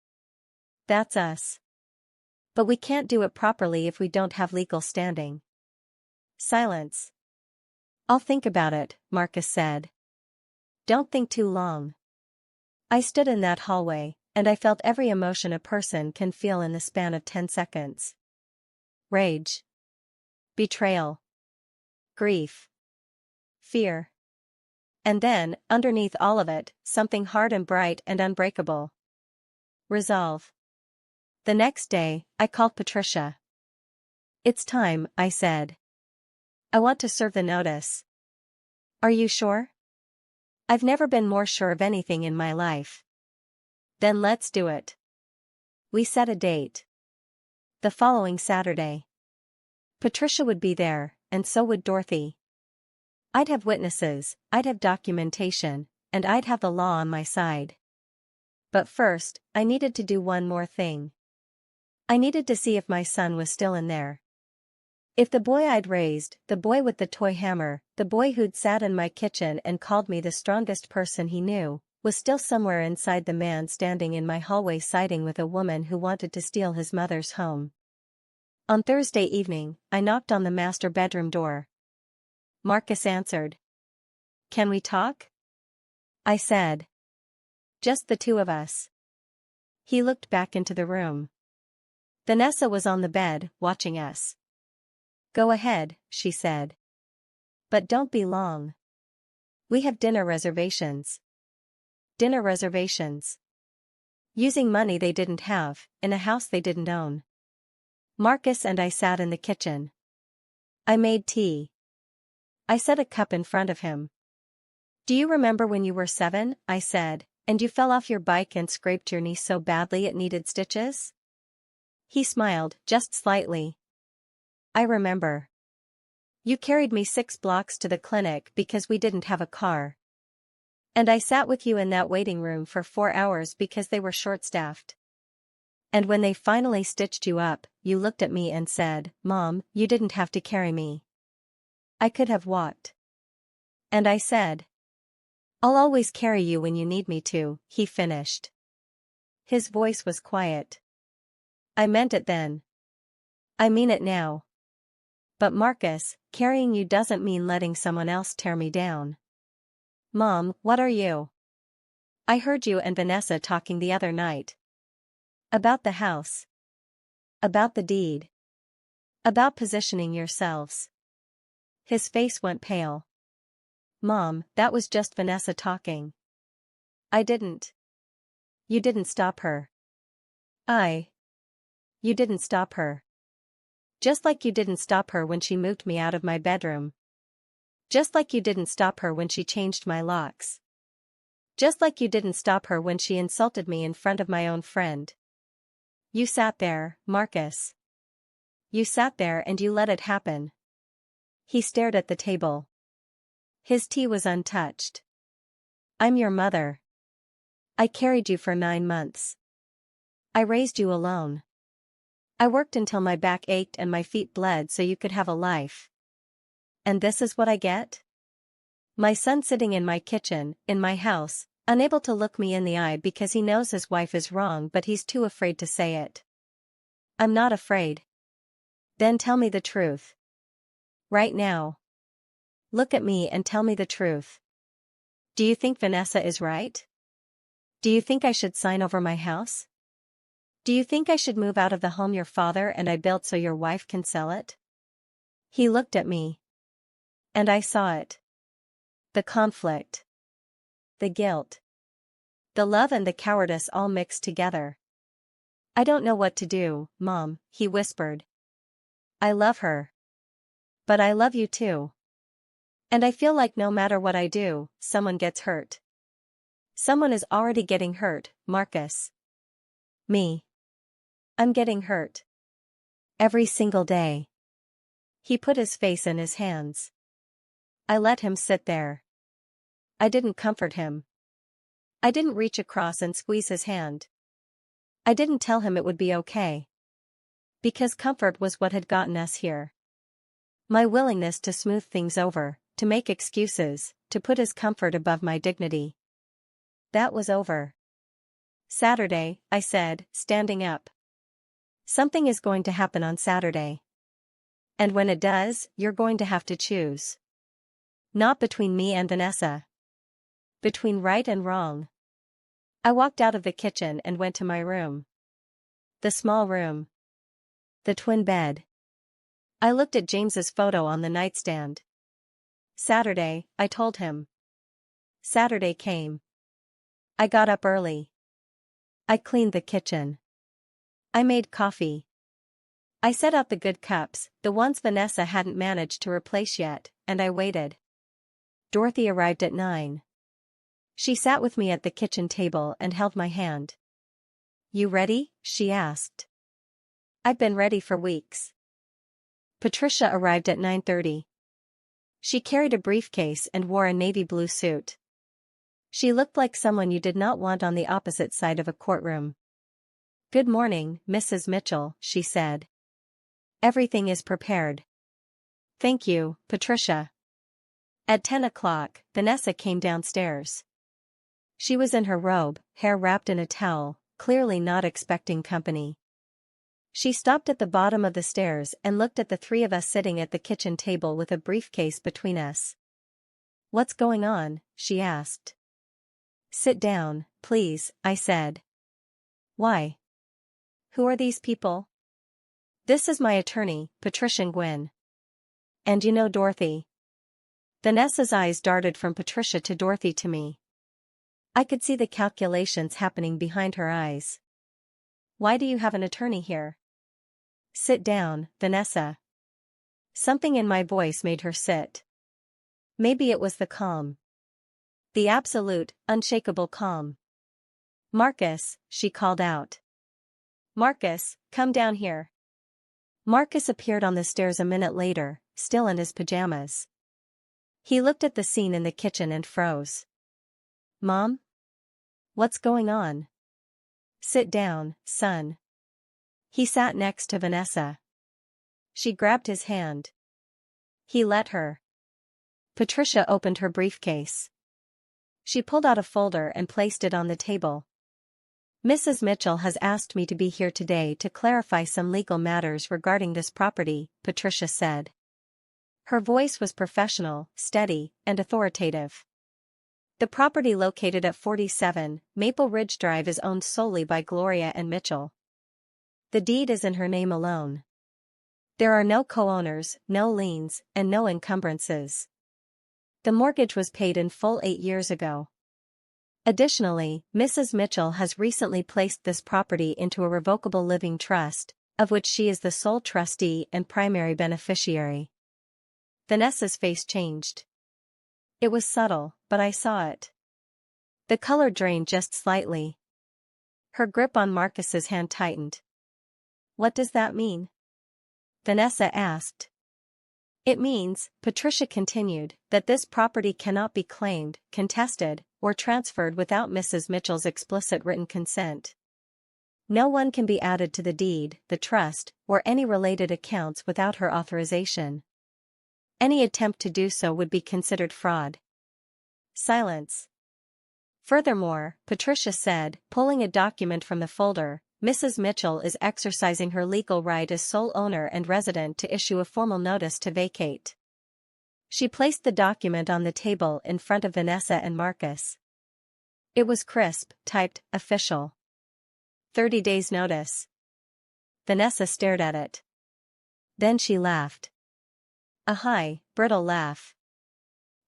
S1: That's us. But we can't do it properly if we don't have legal standing. Silence. I'll think about it, Marcus said. Don't think too long. I stood in that hallway, and I felt every emotion a person can feel in the span of 10 seconds. Rage. Betrayal. Grief. Fear. And then, underneath all of it, something hard and bright and unbreakable. Resolve. The next day, I called Patricia. It's time, I said. I want to serve the notice. Are you sure? I've never been more sure of anything in my life. Then let's do it. We set a date. The following Saturday. Patricia would be there, and so would Dorothy. I'd have witnesses, I'd have documentation, and I'd have the law on my side. But first, I needed to do one more thing. I needed to see if my son was still in there. If the boy I'd raised, the boy with the toy hammer, the boy who'd sat in my kitchen and called me the strongest person he knew, was still somewhere inside the man standing in my hallway siding with a woman who wanted to steal his mother's home. On Thursday evening, I knocked on the master bedroom door. Marcus answered. "Can we talk?" I said. "Just the two of us." He looked back into the room. Vanessa was on the bed, watching us. "Go ahead," she said. "But don't be long. We have dinner reservations." Dinner reservations. Using money they didn't have, in a house they didn't own. Marcus and I sat in the kitchen. I made tea. I set a cup in front of him. "Do you remember when you were 7, I said, and you fell off your bike and scraped your knee so badly it needed stitches?" He smiled, just slightly. "I remember. You carried me 6 blocks to the clinic because we didn't have a car. And I sat with you in that waiting room for 4 hours because they were short-staffed. And when they finally stitched you up, you looked at me and said, 'Mom, you didn't have to carry me. I could have walked.' And I said, 'I'll always carry you when you need me to,'" he finished. His voice was quiet. "I meant it then. I mean it now. But Marcus, carrying you doesn't mean letting someone else tear me down." "Mom, what are you?" "I heard you and Vanessa talking the other night. About the house. About the deed. About positioning yourselves." His face went pale. "Mom, that was just Vanessa talking. I didn't." "You didn't stop her." You didn't stop her. Just like you didn't stop her when she moved me out of my bedroom. Just like you didn't stop her when she changed my locks. Just like you didn't stop her when she insulted me in front of my own friend. You sat there, Marcus. You sat there and you let it happen." He stared at the table. His tea was untouched. "I'm your mother. I carried you for 9 months. I raised you alone. I worked until my back ached and my feet bled so you could have a life. And this is what I get? My son sitting in my kitchen, in my house, unable to look me in the eye because he knows his wife is wrong but he's too afraid to say it." "I'm not afraid." "Then tell me the truth. Right now. Look at me and tell me the truth. Do you think Vanessa is right? Do you think I should sign over my house? Do you think I should move out of the home your father and I built so your wife can sell it?" He looked at me. And I saw it. The conflict. The guilt. The love and the cowardice all mixed together. "I don't know what to do, Mom," he whispered. "I love her. But I love you too. And I feel like no matter what I do, someone gets hurt. Someone is already getting hurt, Marcus. Me. I'm getting hurt. Every single day." He put his face in his hands. I let him sit there. I didn't comfort him. I didn't reach across and squeeze his hand. I didn't tell him it would be okay. Because comfort was what had gotten us here. My willingness to smooth things over, to make excuses, to put his comfort above my dignity. That was over. "Saturday," I said, standing up. "Something is going to happen on Saturday. And when it does, you're going to have to choose. Not between me and Vanessa. Between right and wrong." I walked out of the kitchen and went to my room. The small room. The twin bed. I looked at James's photo on the nightstand. Saturday, I told him. Saturday came. I got up early. I cleaned the kitchen. I made coffee. I set out the good cups, the ones Vanessa hadn't managed to replace yet, and I waited. Dorothy arrived at 9. She sat with me at the kitchen table and held my hand. "You ready?" she asked. "I've been ready for weeks." Patricia arrived at 9:30. She carried a briefcase and wore a navy blue suit. She looked like someone you did not want on the opposite side of a courtroom. "Good morning, Mrs. Mitchell," she said. "Everything is prepared." "Thank you, Patricia." At 10 o'clock, Vanessa came downstairs. She was in her robe, hair wrapped in a towel, clearly not expecting company. She stopped at the bottom of the stairs and looked at the three of us sitting at the kitchen table with a briefcase between us. "What's going on?" she asked. "Sit down, please," I said. "Why? Who are these people?" "This is my attorney, Patricia Gwynn." "And you know Dorothy?" Vanessa's eyes darted from Patricia to Dorothy to me. I could see the calculations happening behind her eyes. "Why do you have an attorney here?" "Sit down, Vanessa." Something in my voice made her sit. Maybe it was the calm. The absolute, unshakable calm. "Marcus," she called out. "Marcus, come down here." Marcus appeared on the stairs a minute later, still in his pajamas. He looked at the scene in the kitchen and froze. "Mom? What's going on?" "Sit down, son." He sat next to Vanessa. She grabbed his hand. He let her. Patricia opened her briefcase. She pulled out a folder and placed it on the table. "Mrs. Mitchell has asked me to be here today to clarify some legal matters regarding this property," Patricia said. Her voice was professional, steady, and authoritative. "The property located at 47 Maple Ridge Drive is owned solely by Gloria and Mitchell. The deed is in her name alone. There are no co-owners, no liens, and no encumbrances. The mortgage was paid in full 8 years ago. Additionally, Mrs. Mitchell has recently placed this property into a revocable living trust, of which she is the sole trustee and primary beneficiary." Vanessa's face changed. It was subtle, but I saw it. The color drained just slightly. Her grip on Marcus's hand tightened. "What does that mean?" Vanessa asked. "It means," Patricia continued, "that this property cannot be claimed, contested, or transferred without Mrs. Mitchell's explicit written consent. No one can be added to the deed, the trust, or any related accounts without her authorization. Any attempt to do so would be considered fraud." Silence. Furthermore, Patricia said, pulling a document from the folder, "Mrs. Mitchell is exercising her legal right as sole owner and resident to issue a formal notice to vacate." She placed the document on the table in front of Vanessa and Marcus. It was crisp, typed, official. 30 days notice. Vanessa stared at it. Then she laughed. A high, brittle laugh.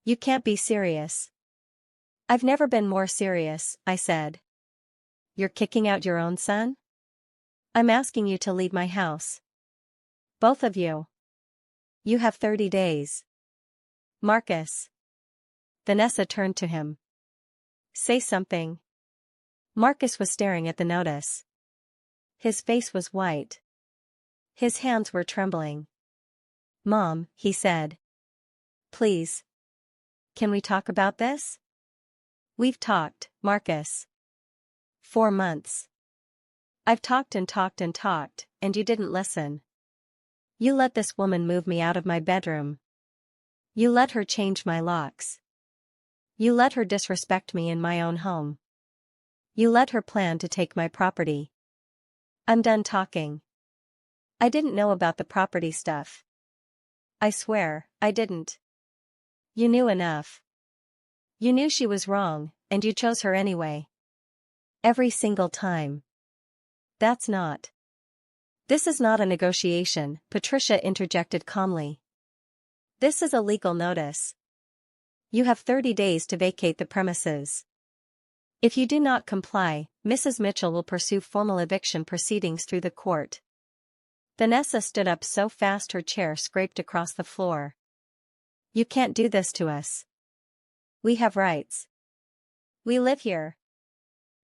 S1: "You can't be serious." "I've never been more serious," I said. "You're kicking out your own son?" "I'm asking you to leave my house. Both of you. You have 30 days. Marcus." Vanessa turned to him. "Say something." Marcus was staring at the notice. His face was white. His hands were trembling. "Mom," he said. "Please. Can we talk about this?" "We've talked, Marcus. 4 months. I've talked and talked and talked, and you didn't listen. You let this woman move me out of my bedroom. You let her change my locks. You let her disrespect me in my own home. You let her plan to take my property. I'm done talking. I didn't know about the property stuff. I swear, I didn't. You knew enough. You knew she was wrong, and you chose her anyway. Every single time. That's not. This is not a negotiation," Patricia interjected calmly. "This is a legal notice. You have 30 days to vacate the premises. If you do not comply, Mrs. Mitchell will pursue formal eviction proceedings through the court." Vanessa stood up so fast her chair scraped across the floor. "You can't do this to us. We have rights. We live here."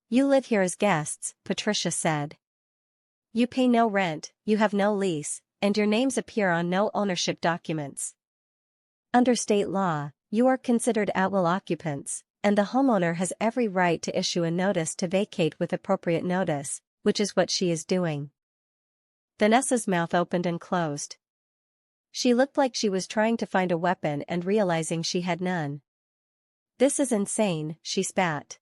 S1: "You live here as guests," Patricia said. "You pay no rent, you have no lease, and your names appear on no ownership documents. Under state law, you are considered at-will occupants, and the homeowner has every right to issue a notice to vacate with appropriate notice, which is what she is doing. Vanessa's mouth opened and closed. She looked like she was trying to find a weapon and realizing she had none. This is insane, she spat.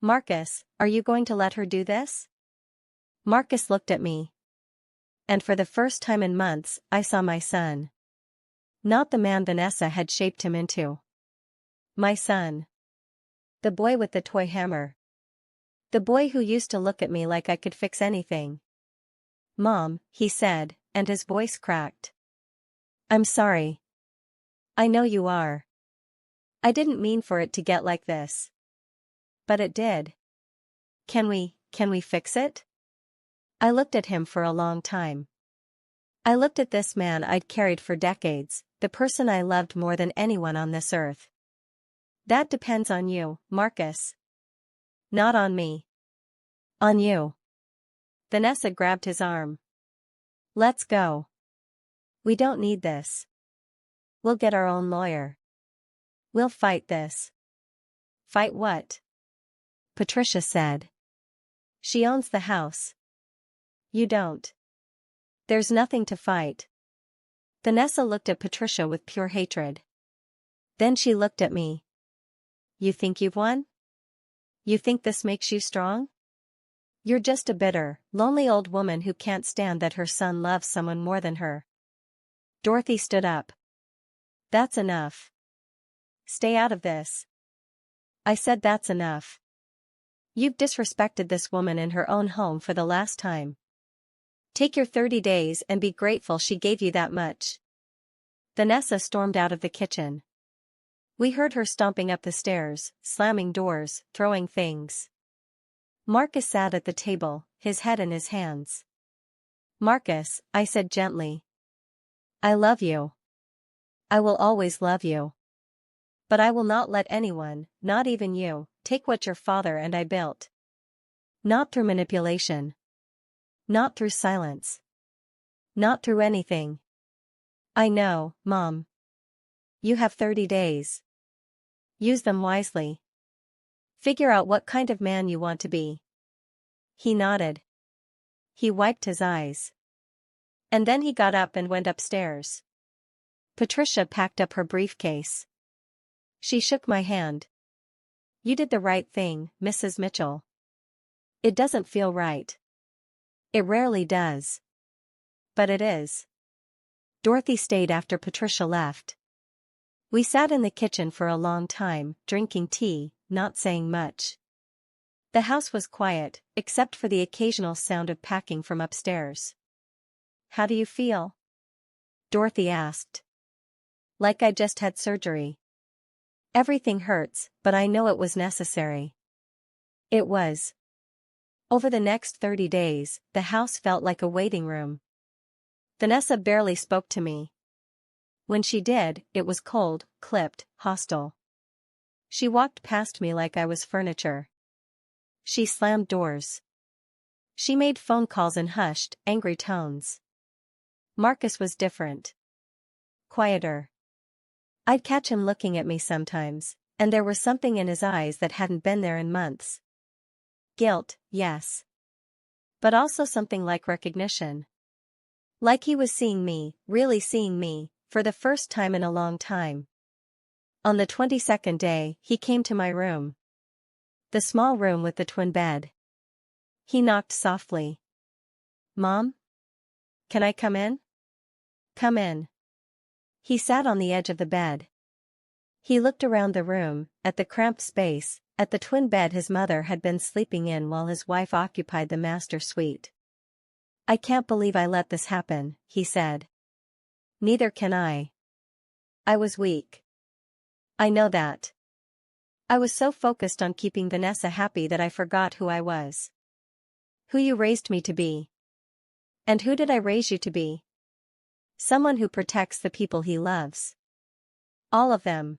S1: Marcus, are you going to let her do this? Marcus looked at me. And for the first time in months, I saw my son. Not the man Vanessa had shaped him into. My son. The boy with the toy hammer. The boy who used to look at me like I could fix anything. Mom, he said, and his voice cracked. I'm sorry. I know you are. I didn't mean for it to get like this. But it did. Can we fix it? I looked at him for a long time. I looked at this man I'd carried for decades, the person I loved more than anyone on this earth. That depends on you, Marcus. Not on me. On you. Vanessa grabbed his arm. Let's go. We don't need this. We'll get our own lawyer. We'll fight this. Fight what? Patricia said. She owns the house. You don't. There's nothing to fight. Vanessa looked at Patricia with pure hatred. Then she looked at me. You think you've won? You think this makes you strong? You're just a bitter, lonely old woman who can't stand that her son loves someone more than her. Dorothy stood up. That's enough. Stay out of this. I said that's enough. You've disrespected this woman in her own home for the last time. Take your 30 days and be grateful she gave you that much. Vanessa stormed out of the kitchen. We heard her stomping up the stairs, slamming doors, throwing things. Marcus sat at the table, his head in his hands. Marcus, I said gently. I love you. I will always love you. But I will not let anyone, not even you, take what your father and I built. Not through manipulation. Not through silence. Not through anything. I know, Mom. You have 30 days. Use them wisely. Figure out what kind of man you want to be. He nodded. He wiped his eyes. And then he got up and went upstairs. Patricia packed up her briefcase. She shook my hand. You did the right thing, Mrs. Mitchell. It doesn't feel right. It rarely does. But it is. Dorothy stayed after Patricia left. We sat in the kitchen for a long time, drinking tea, not saying much. The house was quiet, except for the occasional sound of packing from upstairs. How do you feel? Dorothy asked. Like I just had surgery. Everything hurts, but I know it was necessary. It was. Over the next 30 days, the house felt like a waiting room. Vanessa barely spoke to me. When she did, it was cold, clipped, hostile. She walked past me like I was furniture. She slammed doors. She made phone calls in hushed, angry tones. Marcus was different. Quieter. I'd catch him looking at me sometimes, and there was something in his eyes that hadn't been there in months. Guilt, yes. But also something like recognition. Like he was seeing me, really seeing me, for the first time in a long time. On the 22nd day, he came to my room. The small room with the twin bed. He knocked softly. Mom? Can I come in? Come in. He sat on the edge of the bed. He looked around the room, at the cramped space, at the twin bed his mother had been sleeping in while his wife occupied the master suite. I can't believe I let this happen, he said. Neither can I. I was weak. I know that. I was so focused on keeping Vanessa happy that I forgot who I was. Who you raised me to be. And who did I raise you to be? Someone who protects the people he loves. All of them.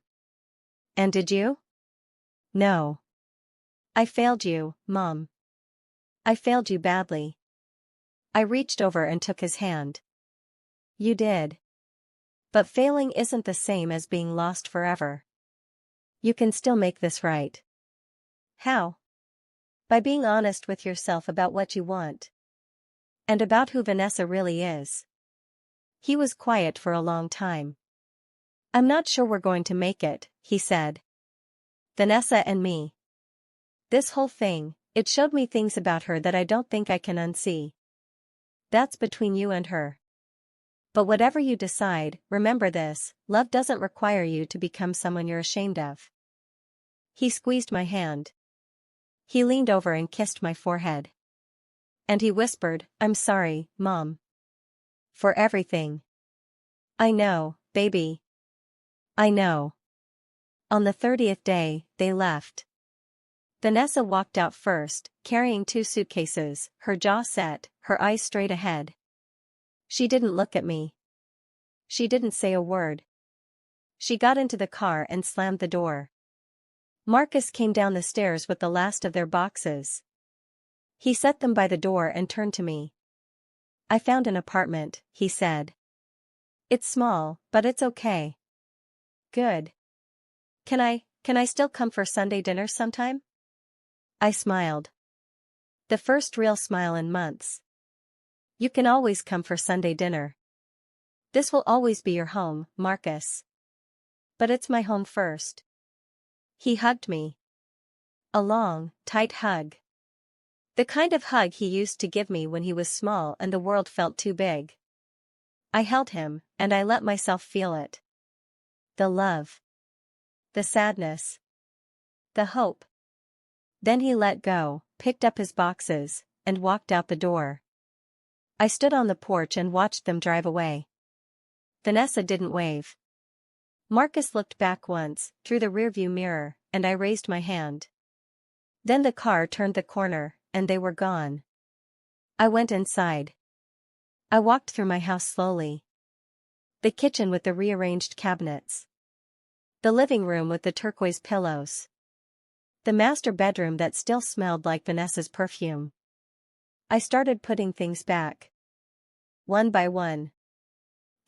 S1: And did you? No. I failed you, Mom. I failed you badly. I reached over and took his hand. You did. But failing isn't the same as being lost forever. You can still make this right. How? By being honest with yourself about what you want. And about who Vanessa really is. He was quiet for a long time. I'm not sure we're going to make it, he said. Vanessa and me. This whole thing, it showed me things about her that I don't think I can unsee. That's between you and her. But whatever you decide, remember this, love doesn't require you to become someone you're ashamed of. He squeezed my hand. He leaned over and kissed my forehead. And he whispered, I'm sorry, Mom. For everything. I know, baby. I know. On the 30th day, they left. Vanessa walked out first, carrying 2 suitcases, her jaw set, her eyes straight ahead. She didn't look at me. She didn't say a word. She got into the car and slammed the door. Marcus came down the stairs with the last of their boxes. He set them by the door and turned to me. I found an apartment, he said. It's small, but it's okay. Good. Can I still come for Sunday dinner sometime? I smiled. The first real smile in months. You can always come for Sunday dinner. This will always be your home, Marcus. But it's my home first. He hugged me. A long, tight hug. The kind of hug he used to give me when he was small and the world felt too big. I held him, and I let myself feel it. The love. The sadness. The hope. Then he let go, picked up his boxes, and walked out the door. I stood on the porch and watched them drive away. Vanessa didn't wave. Marcus looked back once, through the rearview mirror, and I raised my hand. Then the car turned the corner, and they were gone. I went inside. I walked through my house slowly. The kitchen with the rearranged cabinets. The living room with the turquoise pillows. The master bedroom that still smelled like Vanessa's perfume. I started putting things back. One by one.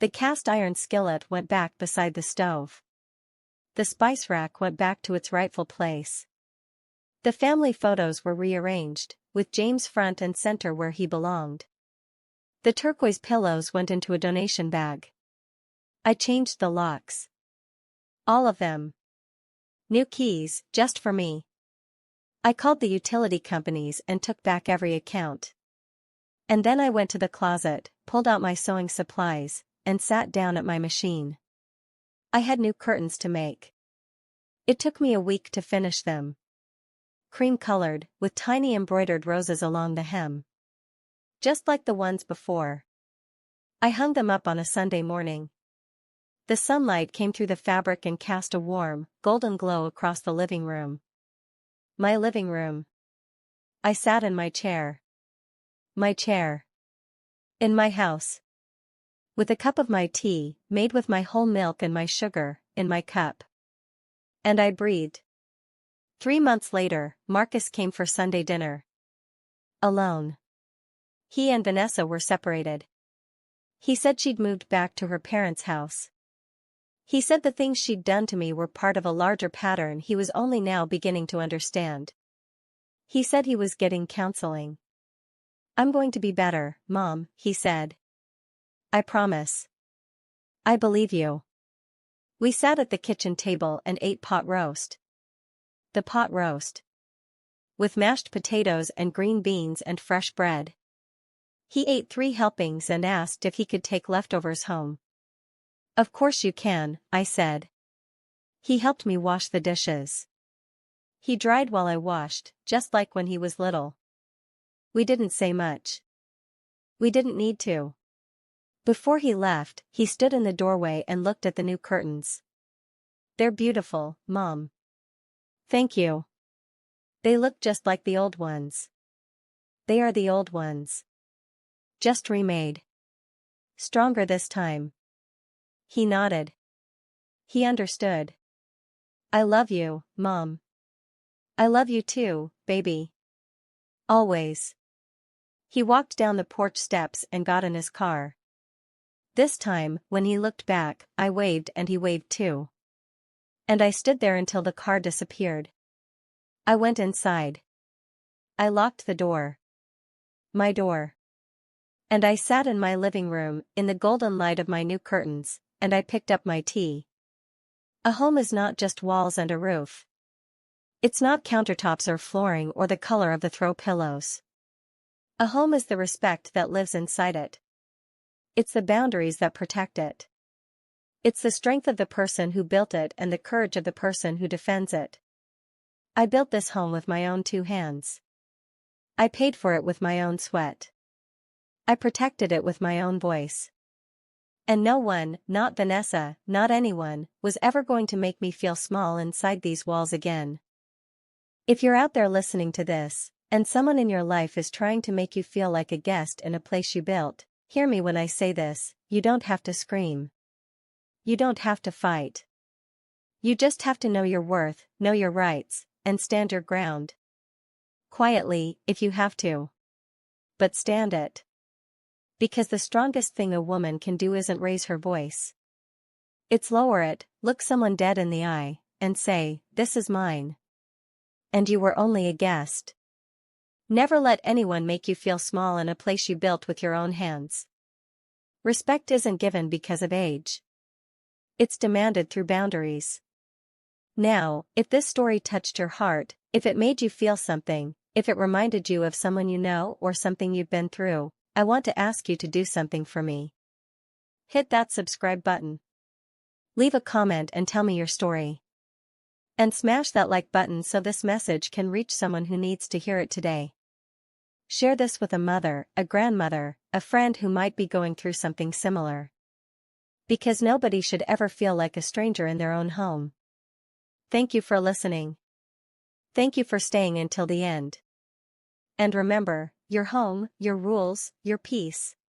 S1: The cast iron skillet went back beside the stove. The spice rack went back to its rightful place. The family photos were rearranged, with James front and center where he belonged. The turquoise pillows went into a donation bag. I changed the locks. All of them. New keys, just for me. I called the utility companies and took back every account. And then I went to the closet, pulled out my sewing supplies, and sat down at my machine. I had new curtains to make. It took me a week to finish them. Cream-colored, with tiny embroidered roses along the hem. Just like the ones before. I hung them up on a Sunday morning. The sunlight came through the fabric and cast a warm, golden glow across the living room. My living room. I sat in my chair. My chair. In my house. With a cup of my tea, made with my whole milk and my sugar, in my cup. And I breathed. 3 months later, Marcus came for Sunday dinner. Alone. He and Vanessa were separated. He said she'd moved back to her parents' house. He said the things she'd done to me were part of a larger pattern he was only now beginning to understand. He said he was getting counseling. I'm going to be better, Mom, he said. I promise. I believe you. We sat at the kitchen table and ate pot roast. The pot roast. With mashed potatoes and green beans and fresh bread. He ate 3 helpings and asked if he could take leftovers home. Of course you can, I said. He helped me wash the dishes. He dried while I washed, just like when he was little. We didn't say much. We didn't need to. Before he left, he stood in the doorway and looked at the new curtains. They're beautiful, Mom. Thank you. They look just like the old ones. They are the old ones. Just remade. Stronger this time. He nodded. He understood. I love you, Mom. I love you too, baby. Always. He walked down the porch steps and got in his car. This time, when he looked back, I waved and he waved too. And I stood there until the car disappeared. I went inside. I locked the door. My door. And I sat in my living room, in the golden light of my new curtains, and I picked up my tea. A home is not just walls and a roof. It's not countertops or flooring or the color of the throw pillows. A home is the respect that lives inside it. It's the boundaries that protect it. It's the strength of the person who built it and the courage of the person who defends it. I built this home with my own 2 hands. I paid for it with my own sweat. I protected it with my own voice. And no one, not Vanessa, not anyone, was ever going to make me feel small inside these walls again. If you're out there listening to this, and someone in your life is trying to make you feel like a guest in a place you built, hear me when I say this: you don't have to scream. You don't have to fight. You just have to know your worth, know your rights, and stand your ground. Quietly, if you have to. But stand it. Because the strongest thing a woman can do isn't raise her voice. It's lower it, look someone dead in the eye, and say, "This is mine. And you were only a guest." Never let anyone make you feel small in a place you built with your own hands. Respect isn't given because of age. It's demanded through boundaries. Now, if this story touched your heart, if it made you feel something, if it reminded you of someone you know or something you've been through, I want to ask you to do something for me. Hit that subscribe button. Leave a comment and tell me your story. And smash that like button so this message can reach someone who needs to hear it today. Share this with a mother, a grandmother, a friend who might be going through something similar. Because nobody should ever feel like a stranger in their own home. Thank you for listening. Thank you for staying until the end. And remember, your home, your rules, your peace.